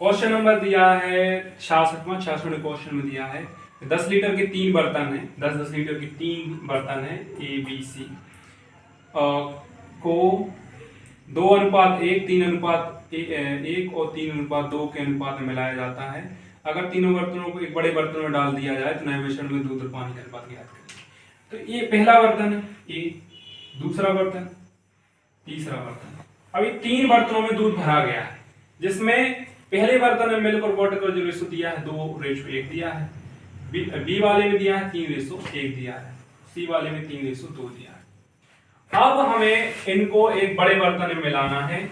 Question number दिया है 66वां। 66वें question में दिया है 10 लीटर के 3 बर्तन है, 10-10 लीटर के 3 बर्तन है ABC को 2:1, 3:1 और 3:2 के अनुपात में मिलाया जाता है। अगर तीनों बर्तनों को एक बड़े बर्तन में डाल दिया जाए तो नए मिश्रण में दूध और पानी का अनुपात ज्ञात करें। तो ये पहला बर्तन है, ये दूसरा बर्तन, तीसरा बर्तन। अभी 3 बर्तनों में दूध भरा गया है, जिसमें पहले बर्तन में मिल्क और वाटर का जो रेशो दिया है 2:1 दिया है, बी वाले में दिया है 3:1 दिया है, सी वाले में 3:2 दिया है। अब हमें इनको एक बड़े बर्तन में मिलाना है,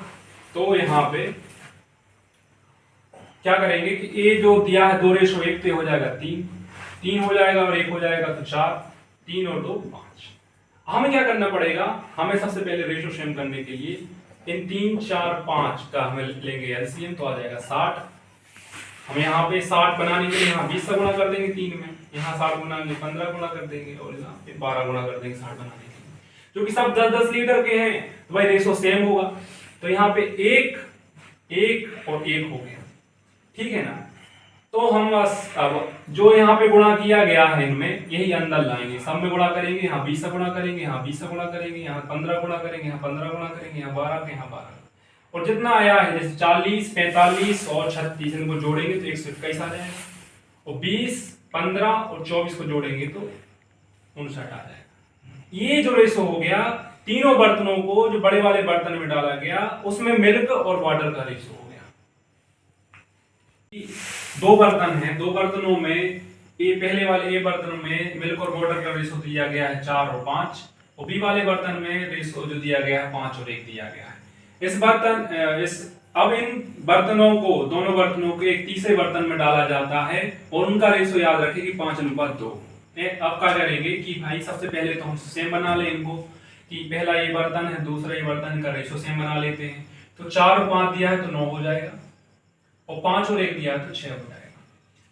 तो यहाँ पे क्या करेंगे कि ये जो दिया है 2:1 पे हो जाएगा 3 हो जाएगा और 1 हो जाएगा तो 4, 3 और 2 5। हमें क्या करना पड़ेगा, हमें सबसे पहले रेशो सेम करने के लिए इन 3, 4, 5 का हमें लेंगे एलसीएम, तो आ जाएगा 60। हम यहाँ पे 60 बनाने के लिए यहाँ 20 से गुणा कर देंगे 3 में, यहाँ 60 गुना 15 गुना कर देंगे और यहाँ पे 12 गुना कर देंगे 60 बनाने के लिए, जो कि सब 10-10 लीटर के हैं, तो भाई रेशो सेम होगा। तो यहाँ पे 1, 1 और 1 हो गया, ठीक है ना। तो हम बस अब जो यहाँ पे गुणा किया गया है इनमें यही अंदर लाएंगे, सब में गुणा करेंगे, यहाँ 20 से गुणा करेंगे, यहाँ 20 से गुणा करेंगे, यहाँ 15 गुणा करेंगे, यहाँ 15 गुणा करेंगे, यहाँ 12 के यहाँ 12, और जितना आया है जैसे 40, 45 और 36 इनको जोड़ेंगे तो 121 आ जाएगा, और 20, 15 और 24 को जोड़ेंगे तो 59 आ जाएगा। ये जो रेशो हो गया तीनों बर्तनों को जो बड़े वाले बर्तन में डाला गया उसमें मिल्क और वाटर का रेशो हो गया। 2 बर्तन हैं, 2 बर्तनों में ए पहले वाले ए बर्तन में मिल्क और वाटर का रेशो दिया गया है 4 और 5, और बी वाले बर्तन में रेशो जो दिया गया है 5 और 1 दिया गया है। अब इन बर्तनों को, दोनों बर्तनों को एक तीसरे बर्तन में डाला जाता है और उनका रेशो याद रखें कि 5:2। अब क्या करेंगे कि भाई सबसे पहले तो हम सेम बना लें इनको, कि पहला ये बर्तन है, दूसरा ये बर्तन का रेशो सेम बना लेते हैं। तो 4 और 5 दिया है तो 9 हो जाएगा, और 5 और 1 दिया है तो 6 हो जाएगा।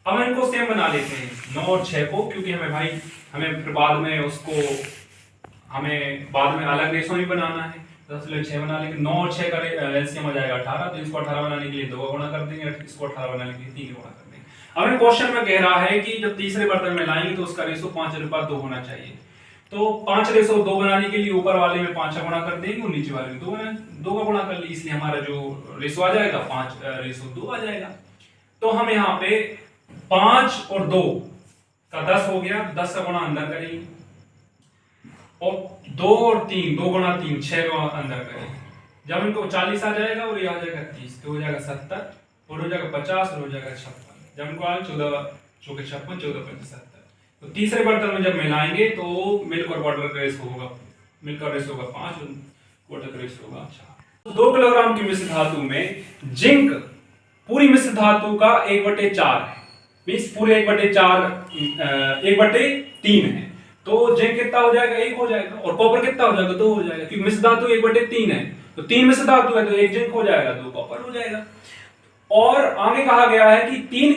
अब इनको सेम बना लेते हैं 9 और 6 को, क्योंकि हमें फिर बाद में अलग रेशो नहीं बनाना है, तो इसलिए 6 बना लेंगे। 9 और 6 का एलसीएम हो जाएगा 18, तो इसको 18 बनाने के लिए 2 का गुणा कर देंगे, इसको 18 बनाने के लिए 3 का गुणा कर देंगे। अब क्वेश्चन में कह रहा है कि जब तीसरे बर्तन में लाएंगे तो उसका रेशो 5:2 होना चाहिए। तो 5:2 बनाने के लिए ऊपर वाले में 5 का गुणा कर देंगे और नीचे वाले में 2 का गुणा कर लिए, इसलिए हमारा जो रेशो आ जाएगा 5:2 आ जाएगा। तो हम यहाँ पे 5 और 2 का 10 हो गया, 10 का गुणा अंदर करेंगे, और 2 और 3, 2 गुणा 3, 6 का अंदर करेंगे। जब इनको 40 आ जाएगा और ये आ जाएगा 30, तो हो जाएगा 70 और हो जाएगा 50 और हो जाएगा 56। जब इनको 14 चौके 56, 14 पंचे 70। तो तीसरे बर्तन में जब मिलाएंगे तो मिल्क और वाटर का रेशो होगा, मिल्क का रेशो होगा 5 और वाटर का रेशो होगा 4। 2 किलोग्राम की मिश्र धातु में जिंक पूरी मिश्र धातु का 1/4 है, मींस पूरे 1/3 है। तो जिंक कितना हो जाएगा, 1 हो जाएगा, और कॉपर कितना हो जाएगा, 2 हो जाएगा, क्योंकि मिश्र धातु 1/3 है, तो 3 मिश्र धातु है तो 1 जिंक हो जाएगा, 2 कॉपर हो जाएगा। और आगे कहा गया है कि 3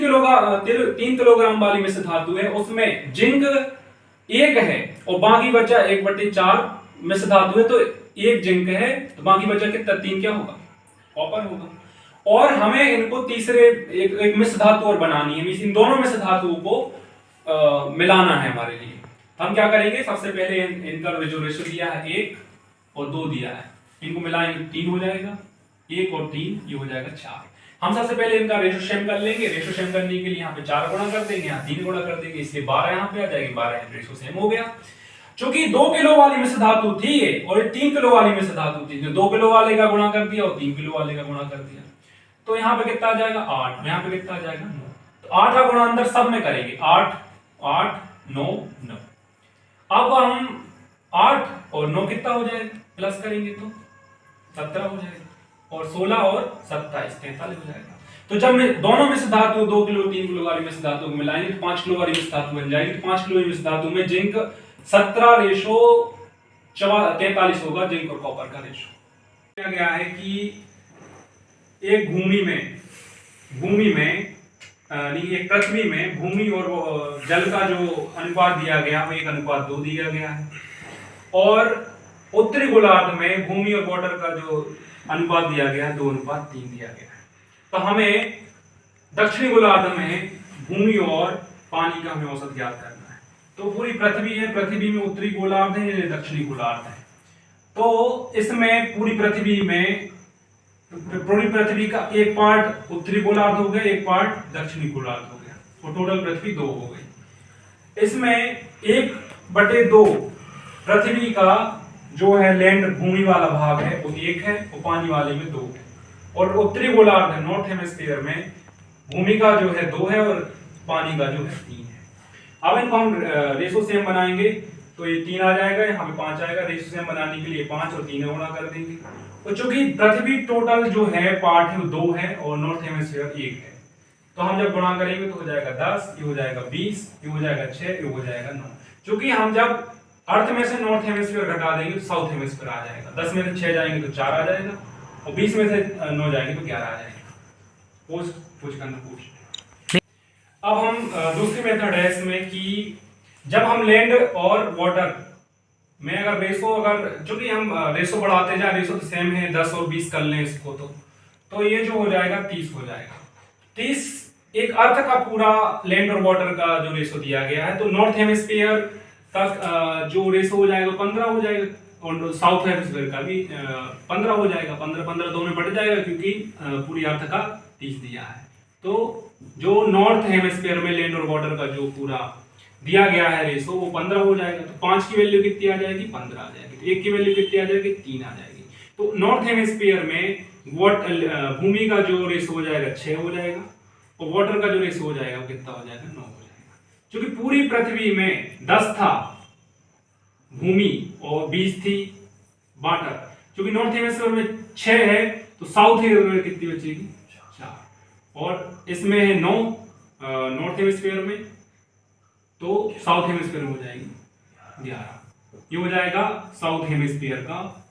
किलोग्राम वाली मिश्र धातु है, उसमें जिंक 1 है और बाकी बचा 1/4 मिश्र धातु है, तो 1 जिंक है, तो बाकी बचा कितना, 3 क्या होगा, कॉपर होगा। और हमें इनको तीसरे एक मिश्र धातु और बनानी है, इन दोनों मिश्र धातुओं को मिलाना है हमारे लिए। हम क्या करेंगे, सबसे पहले इनका जो रेशो दिया है 1 और 2 दिया है, इनको मिलाएंगे 3 हो जाएगा, 1 और 3 ये हो जाएगा 4। हम सबसे पहले इनका रेशो सेम कर लेंगे, रेशो सेम करने के लिए यहाँ पे 4 गुणा कर देंगे, यहाँ 3 गुणा कर देंगे, इसलिए 12 यहाँ पे आ जाएगी, 12 रेशो सेम हो गया। चूंकि 2 किलो वाली मिश्र धातु थी और 3 किलो वाली मिश्र धातु थी, जो 2 किलो वाले का गुणा कर दिया और 3 किलो वाले का गुणा कर दिया, तो यहाँ पे कितना आ जाएगा 8, यहाँ पे कितना आ जाएगा 9। तो 8 का गुणा अंदर सब में करेंगे, 8, 8, 9, 9। अब हम 8 और 9 कितना हो जाएगा, प्लस करेंगे तो 17 हो जाएगा, और 16 और 27 43 हो जाएगा। तो जब दोनों मिश्र धातु 2 किलो 3 किलो वाली मिश्र धातु को मिलाएंगे तो 5 किलो वाली मिश्र धातु बन जाएगी। तो 5 किलो मिश्र धातु में जिंक 17:43 होगा, जिंक और कॉपर का रेशो। क्या गया है कि एक भूमि में एक पृथ्वी में भूमि और जल का जो अनुपात दिया गया वो 1:2 दिया गया है, और उत्तरी गोलार्ध में भूमि और वाटर का जो अनुपात दिया गया है 2:3 दिया गया है। तो हमें दक्षिणी गोलार्ध में भूमि और पानी का हमें औसत ज्ञात करना है। तो पूरी पृथ्वी है, पृथ्वी में उत्तरी गोलार्ध है, ये दक्षिणी गोलार्ध है। तो इसमें पूरी पृथ्वी का एक पार्ट उत्तरी गोलार्ध हो गया, एक पार्ट दक्षिणी गोलार्ध हो गया, और टोटल पृथ्वी 2 हो गई। इसमें 1/2 पृथ्वी का जो है लैंड भूमि वाला भाग है वो 1 है, और पानी वाले में 2 है। और उत्तरी गोलार्ध है, नॉर्थ हेमिस्फीयर में भूमि का जो है 2 है और पानी का जो है 3 है। अब इनको हम रेशो सेम बनाएंगे तो ये 3 आ जाएगा, यहाँ पे 5 आएगा। रेशो सेम बनाने के लिए 5 और 3 गुणा कर देंगे। तो चूंकि पृथ्वी टोटल जो है पार्ट है वो 2 है और नॉर्थ हेमिस्फीयर 1 है, तो हम जब गुणा करेंगे तो हो जाएगा 10, ये हो जाएगा 20, ये हो जाएगा 6, ये हो जाएगा 9। चूंकि हम जब अर्थ में से नॉर्थ हेमिस्फीयर घटा देंगे तो साउथ हेमिस्फीयर आ जाएगा। 10 में से 6 जाएंगे तो 4 आ जाएगा, और 20 में से 9 जाएंगे तो 11 आ जाएगा। पूछ करना पूछ। अब हम दूसरी मेथड है इसमें कि जब हम लैंड और वाटर में अगर चूंकि हम रेशो बढ़ाते जाए, रेशो तो सेम है, 10 और 20 कर लें इसको, तो ये जो हो जाएगा 30 हो जाएगा। 30 एक अर्थ का पूरा लैंड और वाटर का जो रेशो दिया गया है। तो नॉर्थ हेमिस्फीयर तक जो रेशो हो जाएगा 15 हो जाएगा, और साउथ हेमिस्फीयर का भी 15 हो जाएगा। 15 2 में बढ़ जाएगा क्योंकि पूरी अर्थ का 30 दिया है। तो जो नॉर्थ हेमिस्फीयर में लैंड और वाटर का जो पूरा दिया गया है रेशो वो 15 हो जाएगा। तो 5 की वैल्यू कितनी आ जाएगी? 15 आ जाएगी। तो 1 की वैल्यू कितनी आ जाएगी? 3 आ जाएगी। तो नॉर्थ हेमिस्फीयर में भूमि का जो रेशो हो जाएगा 6 हो जाएगा, और वाटर का जो रेशो हो जाएगा वो कितना हो जाएगा? 9 हो जाएगा। क्योंकि पूरी पृथ्वी में 10 था भूमि और 20 थी वाटर। क्योंकि नॉर्थ हेमिस्फीयर में 6 है तो साउथ हेमिस्फीयर में कितनी बचेगी? 4। और इसमें है 9 नॉर्थ हेमिस्फीयर में, तो साउथ हेमिस्फीयर में हो जाएगी 11। ये हो जाएगा साउथ हेमिस्फीयर का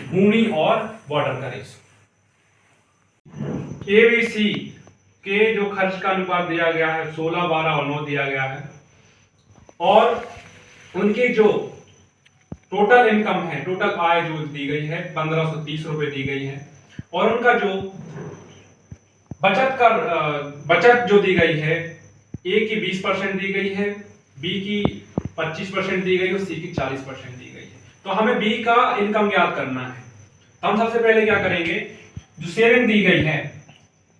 भूमि और वाटर का रेशो। एबीसी के जो खर्च का अनुपात दिया गया है 16, 12 और 9 दिया गया है, और उनकी जो टोटल इनकम है, टोटल आय जो दी गई है 1530 रुपए दी गई है, और उनका जो बचत जो दी गई है, ए की 20% दी गई है, बी की 25% दी गई है और सी की 40% दी गई है। तो हमें बी का इनकम ज्ञात करना है। तो हम सबसे पहले क्या करेंगे, जो सेविंग दी गई है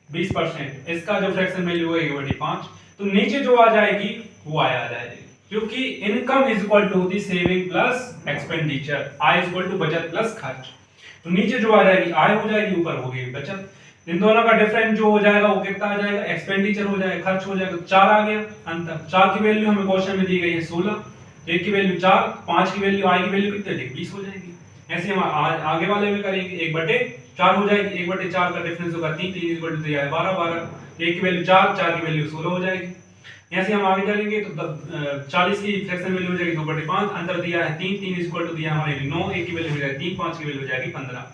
20%, इसका जो फ्रैक्शन वैल्यू है 1/5, तो नीचे जो आ जाएगी वो आय आ जाएगी, क्योंकि income is equal to the saving plus expenditure, आय इज इक्वल टू बचत प्लस खर्च। तो नीचे जो आ जाएगी आय हो जाएगी, ऊपर हो गई बचत। इन दोनों का डिफरेंस जो हो जाएगा वो कितना आ जाएगा? एक्सपेंडिचर हो जाएगा, खर्च हो जाएगा। 4 आ गया अंतर। 4 की वैल्यू हमें क्वेश्चन में दी गई है 16, 1 की वैल्यू 4, 5 की वैल्यू, आई की वैल्यू कितनी है? 20 हो जाएगी। ऐसे हम आगे वाले में करेंगे, 1/4 हो जाएगी। 1/4 का डिफरेंस होगा 3, 3 इक्वल टू 12, 12, 1 की वैल्यू 4, 4 की वैल्यू 16 हो जाएगी। ऐसे हम आगे चलेंगे तो 40 की फ्रैक्शन वैल्यू हो जाएगी 2/5, अंतर दिया है 3, 3 इक्वल टू दिया हमारे 9, 1 की वैल्यू हो जाएगी 3, 5 की वैल्यू हो जाएगी 15।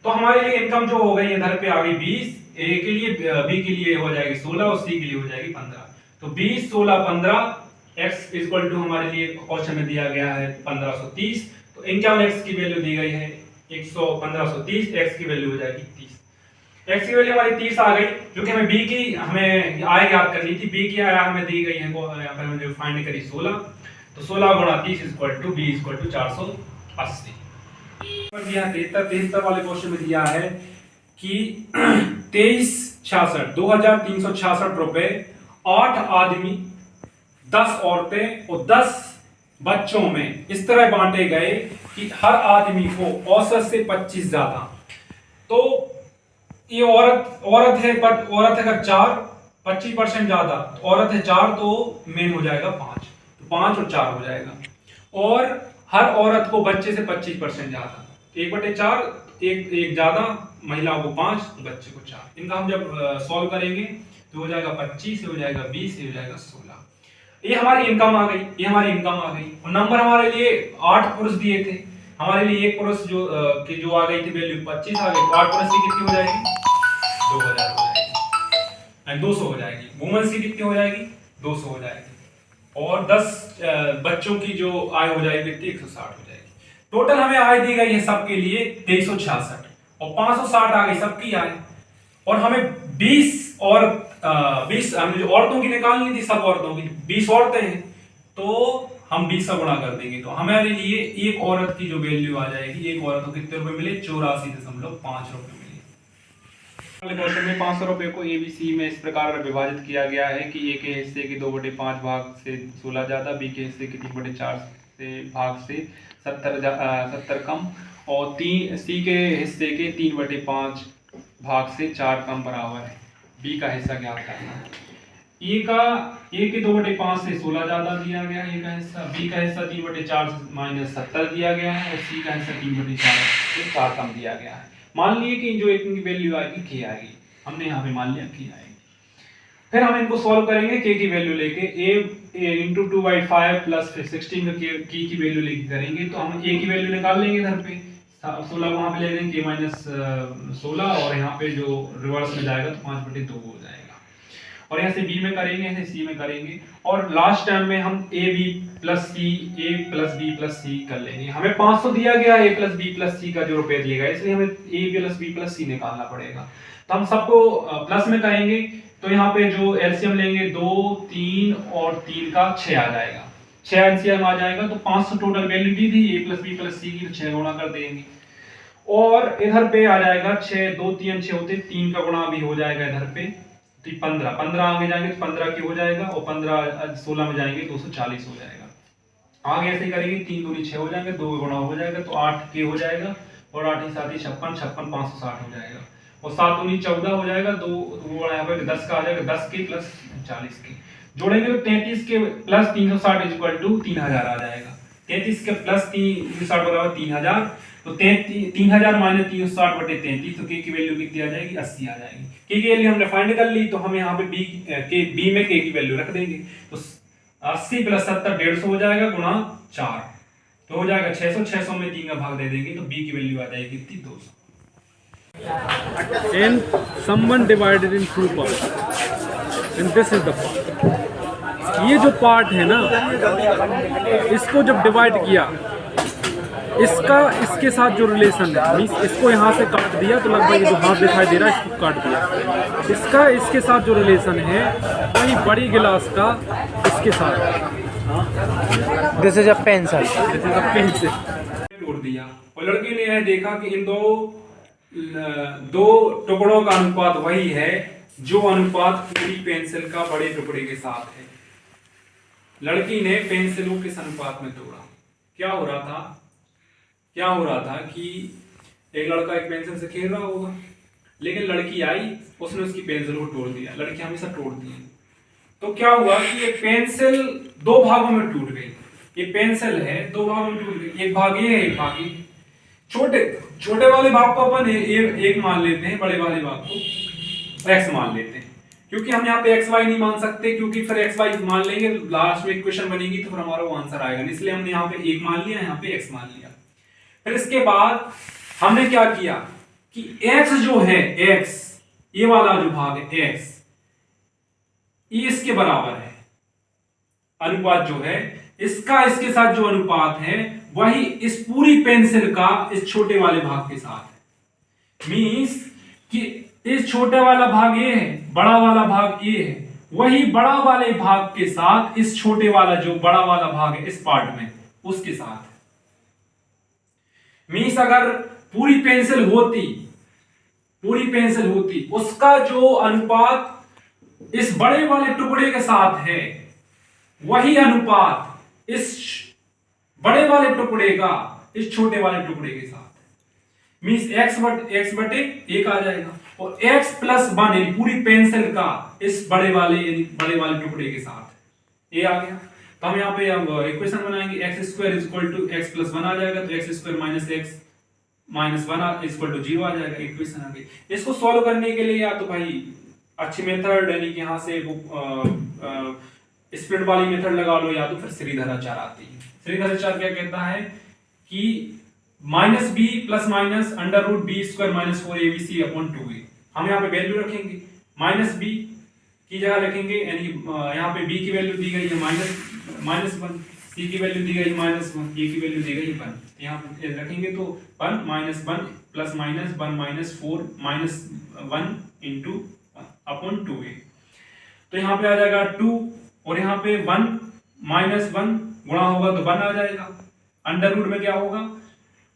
तो हमारे लिए इनकम जो हो गई इधर पे आ गई 20, ए के लिए, बी के लिए हो जाएगी 16 और सी के लिए हो जाएगी 15। तो 20, 16, 15, x इक्वल टू हमारे लिए क्वेश्चन में दिया गया है 1530। तो इनकम x की वैल्यू दी गई है 1530, x की वैल्यू हो जाएगी 30। x की वैल्यू हमारी 30 आ गई, जो कि हमें b की हमें आय ज्ञात करनी थी। b की आय हमें दी गई है, यहाँ पर हमने फाइंड करी 16, तो 16 गुणा 30 equal to b equal to 480। पर दिया 73 वाले क्वेश्चन में दिया है कि 2366 रुपए 8 आदमी, 10 औरतें और 10 बच्चों में इस तरह बांटे गए कि हर आदमी को औसत से 25 ज्यादा। तो ये औरत है, पर औरत अगर 4, 25% ज्यादा, तो औरत है 4 तो मेन हो जाएगा 5, तो 5 और 4 हो जाएगा। और हर औरत को बच्चे से 25% ज्यादा, 1/4, एक ज्यादा, महिलाओं को 5, बच्चे को 4। इनका हम जब सॉल्व करेंगे तो हो जाएगा 25, हो जाएगा 20, हो जाएगा 16। ये हमारी इनकम आ गई, ये हमारी इनकम आ गई। और नंबर हमारे लिए 8 पुरुष दिए थे, हमारे लिए एक पुरुष जो आ गई थी वैल्यू 25 आ गई। तो 8 पुरुष की कितनी हो जाएगी? 2000 हो जाएगी, 200 हो जाएगी। वुमेन की कितनी हो जाएगी? 200 हो जाएगी। और 10 बच्चों की जो आय हो जाएगी कितनी? 160 हो जाएगी। टोटल हमें आय दी गई है सबके लिए 2366, और 560 आ गई सबकी आय। और हमें 20 और 20 हमने जो औरतों की निकालनी थी, सब औरतों की 20 औरतें हैं, तो हम 20 से गुणा कर देंगे, तो हमारे लिए एक औरत की जो वैल्यू आ जाएगी, एक औरत को कितने रुपए मिले, 84.5 रुपए मिले। अगले क्वेश्चन में 500 रुपए को एबीसी में इस प्रकार विभाजित किया गया है कि ए के हिस्से के 2/5 भाग से 16 ज्यादा, बी के हिस्से के 3/4 से भाग से 70 कम, और सी के हिस्से के 3/5 भाग से 4 कम बराबर है। बी का हिस्सा ज्ञात करना है। ए के 2/5 से 16 ज्यादा दिया गया है ए का हिस्सा, बी का हिस्सा 3/4 से -70 दिया गया है, और सी का हिस्सा 3/4 से 4 कम दिया गया है। मान लिए कि जो एक की वैल्यू आएगी के आएगी, हमने यहाँ पे मान लिया के आएगी। फिर हम इनको सॉल्व करेंगे के की वैल्यू लेके, a इंटू 2/5 प्लस 16 की वैल्यू लेके करेंगे, तो हम a की वैल्यू निकाल लेंगे इधर पे, 16 वहां पे ले लेंगे k माइनस 16, और यहाँ पे जो रिवर्स में जाएगा तो 5/2 हो जाएगा। और यहाँ से b में करेंगे, यहाँ से c में करेंगे, और लास्ट टाइम में हम a b प्लस c कर लेंगे। हमें 500 दिया गया a plus b plus c का जो रुपए दिए गए, इसलिए हमें a plus b plus c निकालना पड़ेगा। तो हम सबको प्लस में करेंगे, तो यहाँ पे जो एलसीएम लेंगे 2, 3 और 3 का 6 आ जाएगा, 6 एलसीएम आ जाएगा। तो 500 टोटल वैल्यू दी थी a plus b plus c की, तो 6 गुणा कर देंगे, और इधर पे आ जाएगा 6, 2 3 6 होते, 3 का गुणा भी हो जाएगा इधर पे, तो 15 आगे जाएंगे तो 15 के हो जाएगा, और 15 16 में जाएंगे तो 240 हो जाएगा। आगे ऐसे ही करेंगे, 3 दूनी 6 हो जाएंगे, 2 गुणा हो जाएगा तो 8 के हो जाएगा, और 8 ही 7 ही 56 560 हो जाएगा, और 7 दूनी 14 हो जाएगा, 2 गुणा यहाँ पे 10 का आ जाएगा, 10 के प्लस 40 के जोड़ेंगे तो 33 के प्लस 360 इक्वल टू 3000 आ जाएगा। 33 के प्लस 360 बराबर 3000, तो 3000 माइनस 360/33, तो के की वैल्यू कितनी आ जाएगी, 80 आ जाएगी। के की वैल्यू हमने फाइंड कर ली, तो हम यहाँ पे बी में के की वैल्यू रख देंगे, तो 80 प्लस 70 150 हो जाएगा, गुणा 4 तो हो जाएगा 600, 600 में 3 का भाग दे देंगे, तो बी की वैल्यू आ जाएगी कितनी, 200। And someone divided in two parts, and this is the part. ये जो पार्ट है ना, इसको जब डिवाइड किया, इसका इसके साथ जो रिलेशन है, मीन्स इसको यहाँ से काट दिया तो लगभग ये जो हाथ दिखाई दे रहा है इसको काट दिया, इसका इसके साथ जो रिलेशन है वही बड़ी गिलास का इसके साथ। This is a pencil, this is a pencil. तोड़ दिया, और लड़के ने यह देखा कि इन दो टुकड़ों का अनुपात वही है जो अनुपात पूरी पेंसिल का बड़े टुकड़े के साथ है। लड़की ने पेंसिलों के अनुपात में तोड़ा। क्या हो रहा था कि एक लड़का एक पेंसिल से खेल रहा होगा, लेकिन लड़की आई, उसने उसकी पेंसिल को तोड़ दिया। लड़की हमेशा तोड़ती है, तो क्या हुआ कि ये पेंसिल दो भागों में टूट गई। ये पेंसिल है, दो भागों में टूट गई, एक भाग ये है, एक भाग ये। छोटे वाले भाग को अपन एक मान लेते हैं, बड़े वाले भाग को एक्स मान लेते हैं, क्योंकि हम यहाँ पे एक्स वाई नहीं मान सकते, क्योंकि फिर एक्स वाई मान लेंगे लास्ट में इक्वेशन बनेगी तो फिर हमारा वो आंसर आएगा, इसलिए हमने यहाँ पे एक मान लिया, यहाँ पे एक्स मान लिया। फिर इसके बाद हमने क्या किया कि एक्स जो है, एक्स ये वाला जो भाग है एक्स, ये इसके बराबर है। अनुपात जो है इसका इसके साथ जो अनुपात है वही इस पूरी पेंसिल का इस छोटे वाले भाग के साथ है। मींस कि इस छोटे वाला भाग ये है, बड़ा वाला भाग ये है, वही बड़ा वाले भाग के साथ इस छोटे वाला जो बड़ा वाला भाग है इस पार्ट में उसके साथ। मींस अगर पूरी पेंसिल होती उसका जो अनुपात इस बड़े वाले टुकड़े के साथ है वही अनुपात इस बड़े वाले टुकड़े का इस छोटे वाले टुकड़े के साथ। मींस x बटे एक आ जाएगा, और x प्लस 1 यानी पूरी पेंसिल का इस बड़े वाले टुकड़े के साथ ये आ गया। तो हम यहाँ पे अब इक्वेशन बनाएंगे, x square equal to x plus 1 आ जाएगा, तो x square minus x minus 1 equal to 0 आ जाएगा। इक्वेशन आ गई। इसको सॉल्व करने के लिए या तो भाई अच्छी मेथड यानी कि यहाँ से स्प्लिट वाली मेथड लगा लो, या तो फिर श्रीधराचार्य आती है। श्रीधराचार्य क्या कहता है कि minus B plus minus under root B square minus 4abc upon 2a। हम यहाँ पे वैल्यू रखेंगे, माइनस बी की जगह रखेंगे, यानी यहाँ पे b की वैल्यू दी गई है -1, c की वैल्यू दी गई -1, a की वैल्यू दी गई 1। यहाँ पे रखेंगे तो 1 -1 plus minus 1 -4 minus 1 into upon 2a। तो यहाँ पे आ जाएगा 2 और यहाँ पे 1 माइनस 1 गुणा होगा तो 1 आ जाएगा। अंडर रूट में क्या होगा,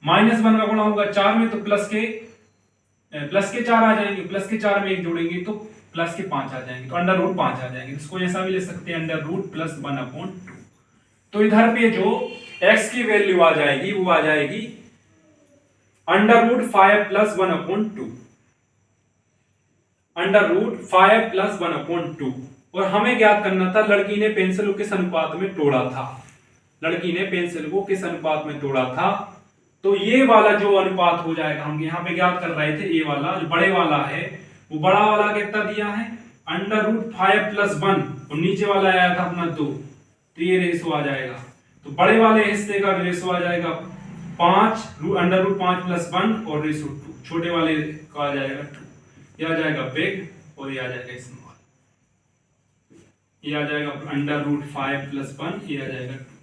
-1 का गुणा होगा 4 में तो प्लस के 4 आ जाएंगे, प्लस के 4 में 1 जोड़ेंगे तो प्लस के 5 आ जाएंगे, तो अंडर रूट 5 आ जाएंगे। इसको ऐसा भी ले सकते हैं अंडर रूट प्लस 1 अपॉन 2। तो इधर पे जो x की वैल्यू आ जाएगी वो आ जाएगी under root 5 plus 1 upon 2, under root 5 plus 1 upon 2। और हमें ज्ञात करना था लड़की ने पेंसिल को किस अनुपात में तोड़ा था, लड़की ने पेंसिल को किस अनुपात में तोड़ा था। तो ये वाला जो अनुपात हो जाएगा, हम यहाँ पे ज्ञात कर रहे थे, ये वाला जो बड़े वाला है वो बड़ा वाला कितना दिया है अंडर रूट 5 प्लस 1 और नीचे वाला आया था अपना 2, तो ये रेशो आ जाएगा। तो बड़े वाले हिस्से का रेशो आ जाएगा 5 अंडर रूट 5 प्लस 1 और रेशो 2, छोटे वाले का आ जाएगा 2, ये आ जाएगा बिग और ये आ जाएगा स्मॉल, ये आ जाएगा अंडर रूट 5 प्लस 1, ये आ जाएगा 2।